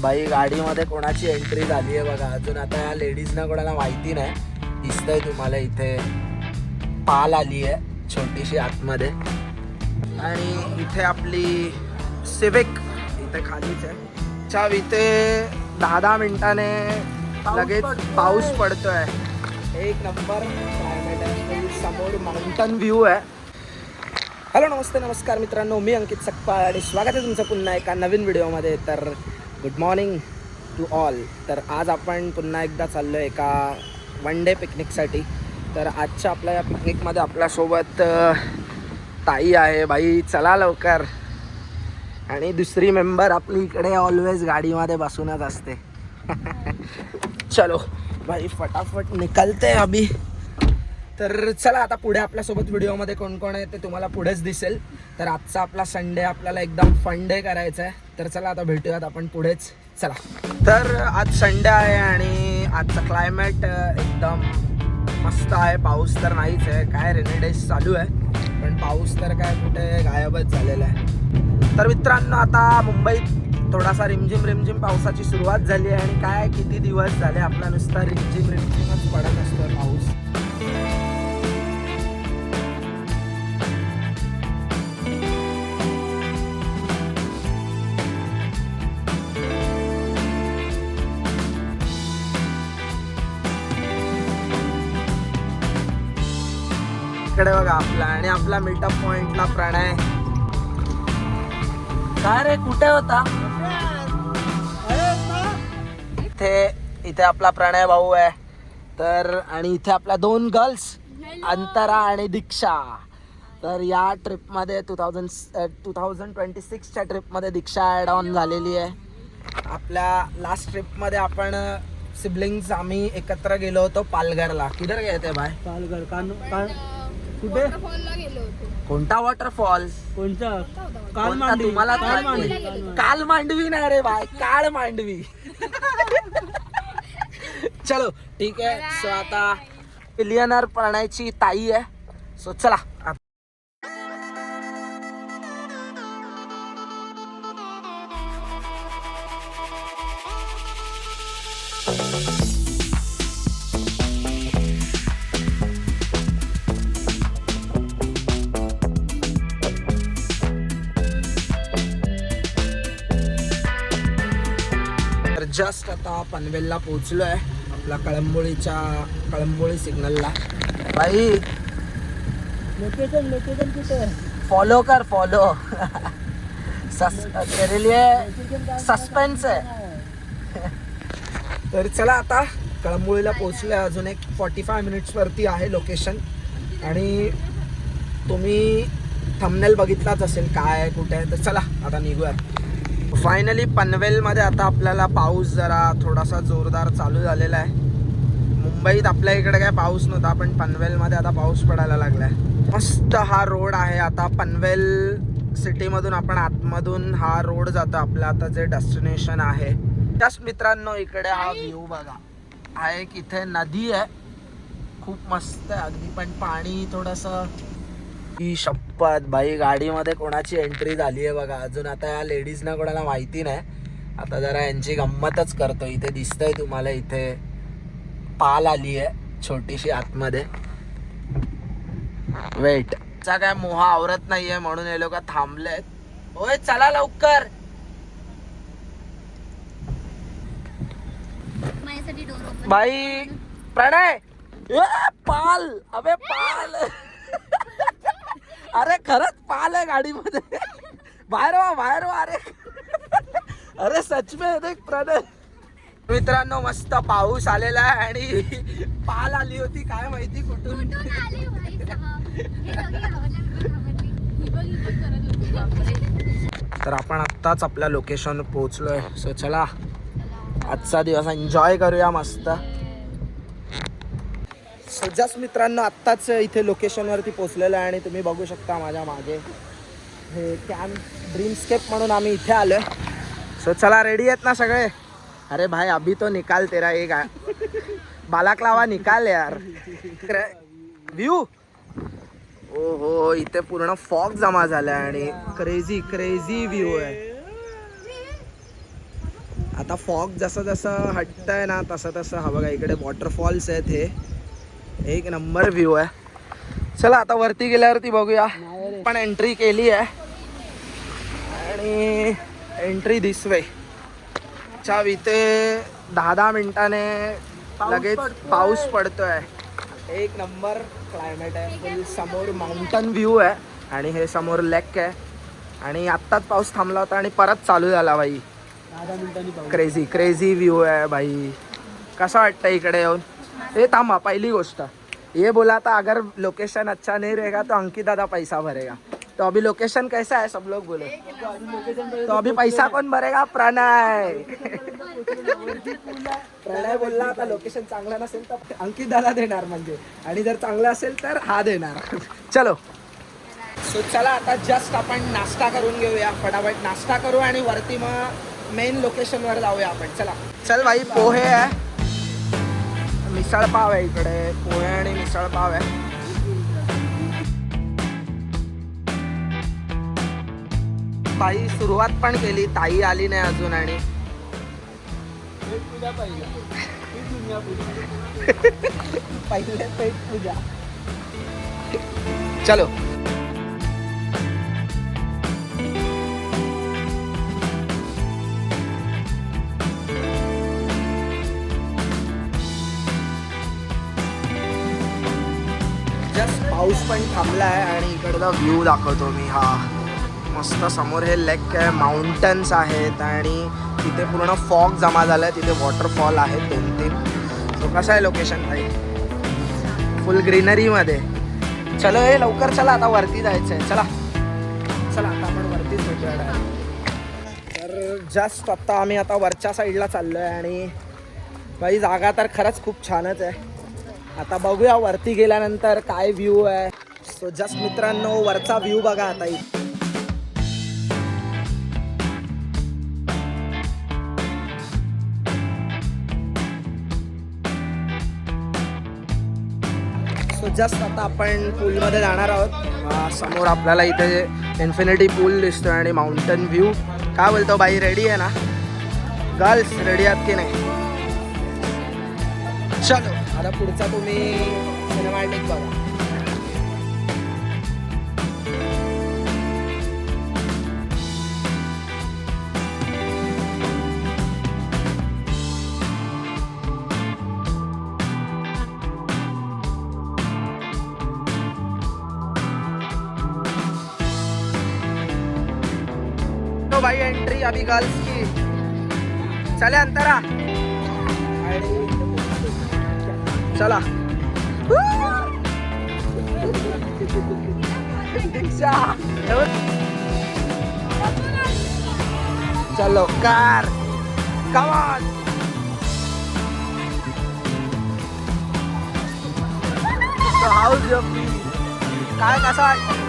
बाई गाडीमध्ये कोणाची एंट्री झाली आहे बघा. अजून आता या लेडीजना कोणाला माहिती नाही. दिसतंय तुम्हाला इथे पाल आली आहे छोटीशी आतमध्ये. आणि इथे आपली सिविक इथे खालीच आहे. च्या इथे 10 मिनिटाने लगेच पाऊस पडतोय. एक नंबर क्लायमेट आहे. समोर माउंटन व्ह्यू आहे. हॅलो नमस्ते नमस्कार मित्रांनो, मी अंकित सकपाळ आणि स्वागत आहे तुमचं पुन्हा एका नवीन व्हिडिओमध्ये. तर गुड मॉर्निंग टू ऑल. तर आज आपण पुन्हा एकदा चाललो आहे एका वन डे पिकनिकसाठी. तर आजच्या आपल्या या पिकनिकमध्ये आपल्यासोबत ताई आहे. बाई चला लवकर. आणि दुसरी मेंबर आपली इकडे ऑलवेज गाडीमध्ये बसूनच असते. चलो भाई फटाफट निकलते अभी. तर चला आता पुढे आपल्यासोबत व्हिडिओमध्ये कोण कोण आहे ते तुम्हाला पुढेच दिसेल. तर आजचा आपला संडे आपल्याला एकदम फन डे करायचा आहे. तर चला आता भेटूयात आपण पुढेच. चला. तर आज संडे आहे आणि आजचा क्लायमेट एकदम मस्त आहे. पाऊस तर नाहीच आहे, काय रेनी डेज चालू आहे पण पाऊस तर काय कुठे गायबच झालेला आहे. तर मित्रांनो आता मुंबईत थोडासा रिमझिम पावसाची सुरुवात झाली आहे. आणि काय किती दिवस झाले आपला नुसता रिमझिमच पडत असतो पाऊस. इकडे बघा आपला आणि आपला मीटअप पॉइंटला प्रणय. काय रे कुठे होता? इथे आपला प्रणय भाऊ आहे. तर आणि इथे आपल्या 2 गर्ल्स अंतरा आणि दीक्षा. तर या ट्रिपमध्ये 2026च्या ट्रिपमध्ये दीक्षा ॲड ऑन झालेली आहे. आपल्या लास्ट ट्रिपमध्ये आपण सिबलिंग्स आम्ही एकत्र गेलो होतो पालघरला. किधर गए थे भाई? पालघर. कुठे? कोणता वॉटरफॉल? कोणता? तुम्हाला काल मांडवी नाही रे बाय, काळ मांडवी. चलो ठीक आहे. सो आता बिलियनर प्रणयची ताई आहे. सो चला. जस्ट आता पनवेलला पोहोचलो आहे आपला कळंबोळी सिग्नलला. भाई लोकेशन कुठे? फॉलो कर फॉलो. तेरे लिए सस्पेन्स आहे. तर चला आता कळंबोळीला पोहोचलो आहे. अजून एक 45 मिनिट्स वरती आहे लोकेशन. आणि तुम्ही थंबनेल बघितलाच असेल काय आहे कुठे आहे. तर चला आता निघूयात. फायनली पनवेलमध्ये आता आपल्याला पाऊस जरा थोडासा जोरदार चालू झालेला आहे. मुंबईत आपल्या इकडे काय पाऊस नव्हता पण पनवेलमध्ये आता पाऊस पडायला लागला आहे. मस्त हा रोड आहे. आता पनवेल सिटीमधून आपण आतमधून हा रोड जातो आपलं आता जे डेस्टिनेशन आहे. जस्ट मित्रांनो इकडे हा व्ह्यू बघा. हा एक इथे नदी आहे, खूप मस्त आहे अगदी. पण पाणी थोडंसं ही शपथ बाई गाडीमध्ये कोणाची एंट्री झाली आहे बघा. अजून आता या लेडीजना कोणाला माहिती नाही. आता जरा यांची गंमतच करतो. इथे दिसतंय तुम्हाला इथे पाल आली आहे छोटीशी आतमध्ये. वेट चा काय मोह आवरत नाहीये म्हणून हे लोक थांबलेत. ओय चला लवकर. बाई प्रणय पाल. अबे पाल. अरे खरंच पाल आहे गाडीमध्ये. बाहेर वा. अरे सच में देख प्रणय. मित्रांनो मस्त पाऊस आलेला आहे आणि पाल आली होती काय माहिती कुठून. तर आपण आत्ताच आपल्या लोकेशन पोहोचलोय. सो चला आजचा दिवस एन्जॉय करूया मस्त. सो जस्ट मित्रांनो आत्ताच इथे लोकेशनवरती पोहोचलेलं आहे. आणि तुम्ही बघू शकता माझ्या मागे हे कॅम्प ड्रीमस्केप म्हणून आम्ही इथे आलो आहे. सो चला रेडी आहेत ना सगळे? अरे भाई अभी तो निकाल तेरा एक बालाक्लावा निकाल यार. व्ह्यू ओ हो इथे पूर्ण फॉग जमा झालाय आणि क्रेझी व्ह्यू आहे. आता फॉग जसं जसं हटतंय ना तसं तसं हा बघा इकडे वॉटरफॉल्स आहेत. हे एक नंबर व्ह्यू आहे. चला आता वरती गेल्यावरती बघूया. पण एंट्री केली आहे आणि एंट्री दिस वे. च्या इथे 10 मिनिटाने लगेच पाऊस पडतोय. एक नंबर क्लायमेट आहे. फुल समोर माउंटन व्ह्यू आहे आणि हे समोर लेक आहे. आणि आत्ताच पाऊस थांबला होता आणि परत चालू झाला भाई. 10 मिनिटांनी पाऊस. क्रेझी व्ह्यू है भाई. कसं वाटतं इकडे येऊन. हे थांबा पहिली गोष्ट ये बोला था अगर लोकेशन अच्छा नहीं रहेगा तो अंकित दादा पैसा भरेगा. तो अभी लोकेशन कैसा है सब लोग बोले. तो अभी पैसा कौन भरेगा. प्रणय बोलला आता लोकेशन चांगला नसेल तर अंकित दादा देणार म्हणजे. आणि जर चांगलं असेल तर हा देणार. चलो सो चला आता जस्ट आपण नाश्ता करून घेऊया. फटाफट नाश्ता करू आणि वरती मग मेन लोकेशनवर जाऊया आपण. चला चल भाई. पोहे आहे, मिसळ पाव आहे इकडे. पोहे आणि मिसळ पाव आहे. ताई सुरुवात पण केली. ताई आली नाही अजून. आणि पेट पूजा पहिला. पहिले पेट पूजा. चलो जस्ट पाऊस पण थांबला आहे आणि इकडचा व्ह्यू दाखवतो मी. हा मस्त समोर हे लेक आहे, माउंटन्स आहेत आणि तिथे पूर्ण फॉग जमा झाला आहे. तिथे वॉटरफॉल आहेत 2-3. सो कसं आहे लोकेशन भाई. फुल ग्रीनरीमध्ये. चलो हे लवकर चला आता वरती जायचं आहे. चला आता आपण वरतीच भेटूया. तर जस्ट आम्ही आता वरच्या साईडला चाललो आहे आणि भाई जागा तर खरंच खूप छानच आहे. आता बघूया वरती गेल्यानंतर काय व्ह्यू आहे. सो जस्ट मित्रांनो वरचा व्ह्यू बघा आता. सो जस्ट आता आपण पूलमध्ये जाणार आहोत. समोर आपल्याला इथे इन्फिनिटी पूल दिसतोय आणि माउंटन व्ह्यू. काय बोलतो बाई, रेडी आहे ना. गर्ल्स रेडी आहात की नाही. चलो आता पुढचा तुम्ही सिनेमॅटिक बघा. तो भाई एंट्री अभी गर्ल्स की. चले अंतरा. चला दीक्षा. चलो car come on. House of काय कसं वाटतं.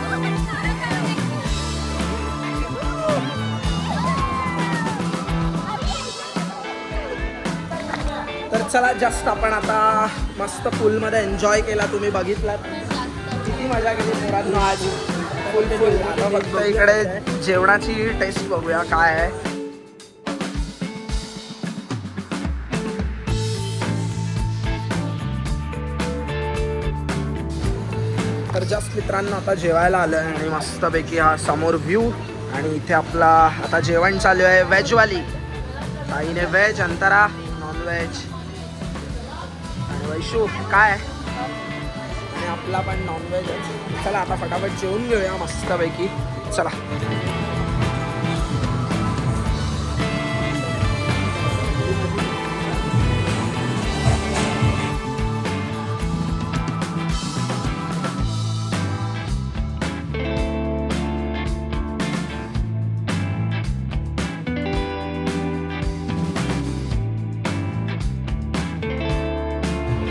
तर चला जस्ट आपण आता मस्त पूलमध्ये एन्जॉय केला. तुम्ही बघितलात किती मजा केली पोरांनो आज. फुल आता फक्त इकडे जेवणाची टेस्ट बघूया काय आहे. तर जस्ट मित्रांनो आता जेवायला आलो आहे आणि मस्तपैकी हा समोर व्ह्यू. आणि इथे आपला आता जेवण चालू आहे व्हेजवाली. आईने व्हेज, अंतरा नॉनव्हेज आणि वैशू काय आणि आपला पण नॉनव्हेज आहे. चला आता फटाफट जेवून घेऊया मस्तपैकी. चला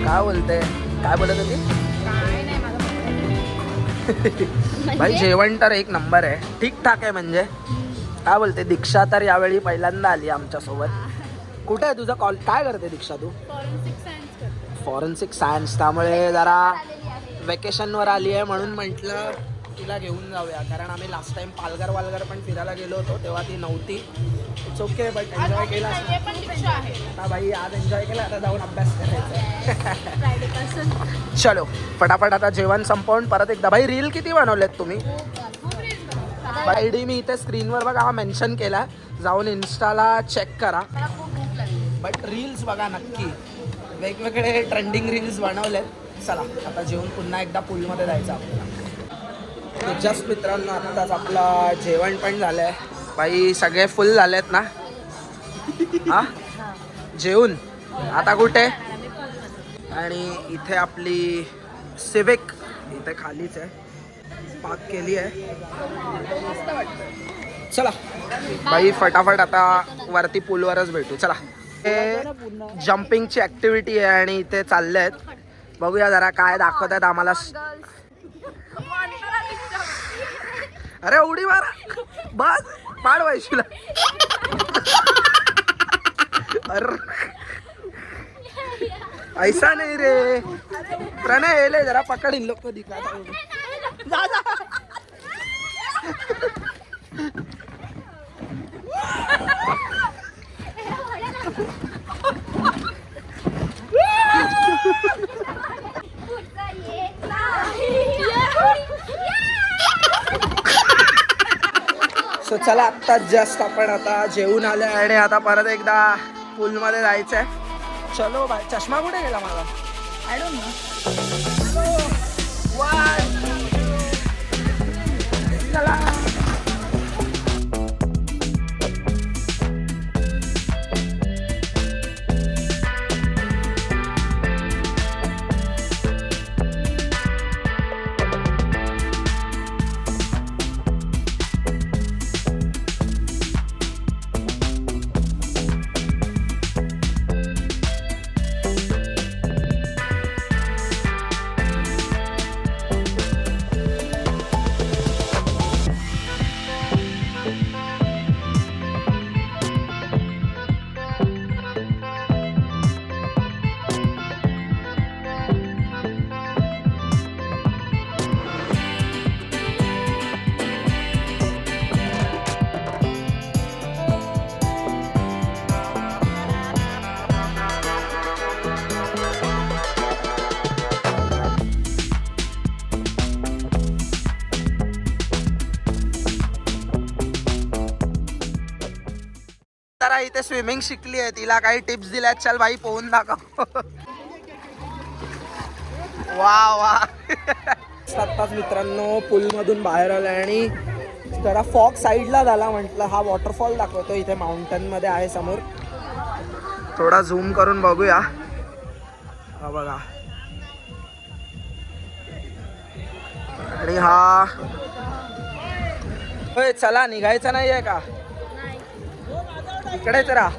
काय बोलते. काय बोलत होती. भाई जेवण तर एक नंबर आहे. ठीकठाक आहे म्हणजे. काय बोलते दीक्षा तर यावेळी पहिल्यांदा आली आमच्यासोबत. कुठे आहे तुझा कॉल. काय करते दीक्षा तू. Forensic science. त्यामुळे जरा वेकेशनवर आली आहे म्हणून म्हटलं तिला घेऊन जाऊया, कारण आम्ही लास्ट टाइम पालघर पण फिरायला गेलो होतो तेव्हा ती नव्हती. इट्स ओके, बट एन्जॉय केला. आता बाई आज एन्जॉय केला, आता जाऊन अभ्यास करायचा. चलो फटाफट आता जेवण संपवून परत एकदा. भाई रील किती बनवलेत तुम्ही? आयडी मी इथे स्क्रीनवर बघा हा मेन्शन केला, जाऊन इन्स्टाला चेक करा. बट रील्स बघा नक्की, वेगवेगळे ट्रेंडिंग रील्स बनवलेत. चला आता जेवण पुन्हा एकदा पूलमध्ये जायचं आपल्याला. जस्ट मित्रांनो आत्ताच आपला जेवण पण झालं आहे. बाई सगळे फुल झालेत ना हा जेवून. आता कुठे? आणि इथे आपली सिविक इथे खालीच आहे, पार्क केली आहे. चला बाई फटाफट आता वरती पूलवरच भेटू. चला हे जम्पिंगची ॲक्टिव्हिटी आहे आणि इथे चालले आहेत. बघूया जरा काय दाखवत आहेत आम्हाला. अरे उडी मारा बस, पाड वैशीला. अरे ऐसा नाही रे प्रणय, येले जरा पकड इन लोग को दिखाता हूँ. जा जा. सो चला आत्ता जस्ट आपण आता जेवून आले आणि आता परत एकदा पूलमध्ये जायचं आहे. चलो बाय. चष्मा कुठे गेला माझा? I don't know. चला जरा इथे स्विमिंग शिकली आहे, तिला काही टिप्स दिल्यात. चल भाई पोहून दाखव. वा वा. आत्ताच मित्रांनो पूलमधून बाहेर आलं आणि जरा फॉग साईडला झाला. म्हटलं हा वॉटरफॉल दाखवतो, इथे माउंटन मध्ये आहे समोर. थोडा झूम करून बघूया. हा बघा. आणि हा चला निघायचं नाहीये का? इकडेच राहा.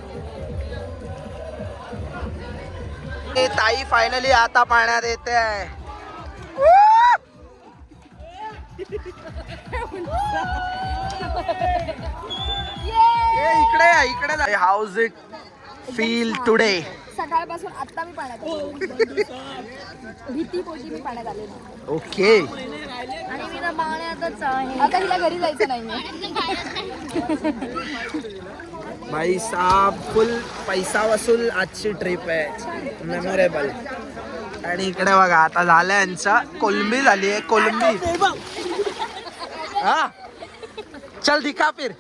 ताई फायनली आता पाण्यात येते आहे. इकडे हाऊज इट फील टुडे? सकाळपासून आता मी पाण्यात भीतीपोटी मी पाण्यात आले. ओके. आणि मी ना पाण्यातच आहे. आता हिला घरी जायचं नाहीये. भाई साहब फुल पैसा वसूल आजची ट्रिप आहे, मेमोरेबल. आणि इकडे बघा आता झालं यांचं कोलंबी झाली आहे. कोलंबी हा चल दिखा फिर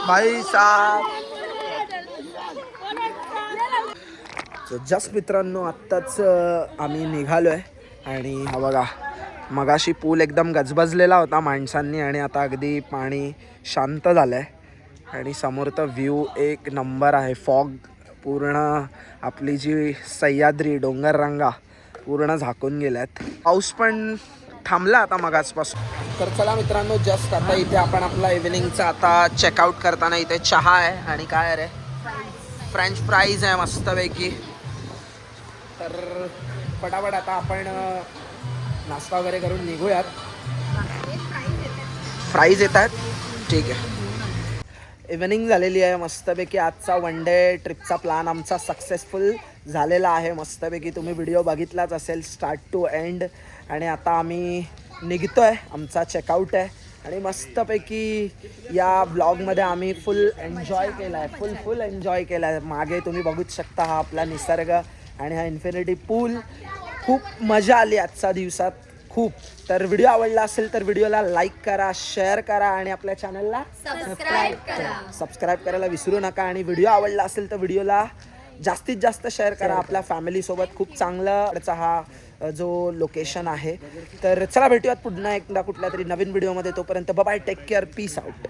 भाई साहब. जस्ट मित्रांनो आत्ताच आम्ही निघालोय आणि हा बघा मगाशी पूल एकदम गजबजलेला होता माणसांनी आणि आता अगदी पाणी शांत झालं आहे आणि समोर तर व्ह्यू एक नंबर आहे. फॉग पूर्ण आपली जी सह्याद्री डोंगररांगा पूर्ण झाकून गेल्यात. पाऊस पण थांबला आता मगाचपासून. तर चला मित्रांनो जस्ट आता इथे आपण आपला इव्हिनिंगचा आता चेकआउट करताना इथे चहा आहे आणि काय रे फ्रेंच फ्राईज आहे मस्तपैकी. तर फटाफट आता आपण नाश्ता वगैरे करून निघूयात. फ्राईज येत आहेत ठीक आहे. इव्हनिंग झालेली आहे मस्तपैकी. आजचा वन डे ट्रिपचा प्लॅन आमचा सक्सेसफुल झालेला आहे मस्तपैकी. तुम्ही व्हिडिओ बघितलाच असेल स्टार्ट टू एंड. आणि आता आम्ही निघतो आहे, आमचा चेकआउट आहे. आणि मस्तपैकी या ब्लॉगमध्ये आम्ही फुल एन्जॉय केला आहे, फुल एन्जॉय केला आहे. मागे तुम्ही बघूच शकता हा आपला निसर्ग आणि हा इन्फिनिटी पूल. खूप मजा आली आजच्या दिवसात खूप. तर व्हिडिओ आवडला असेल तर व्हिडिओला लाईक करा, शेअर करा आणि आपल्या चॅनलला सबस्क्राईब करायला विसरू नका. आणि व्हिडिओ आवडला असेल तर व्हिडिओला जास्तीत जास्त शेअर करा आपल्या फॅमिलीसोबत. खूप चांगला हा जो लोकेशन आहे. तर चला भेटूयात पुन्हा एकदा कुठल्या तरी नवीन व्हिडिओमध्ये. तोपर्यंत bye, take care, peace out.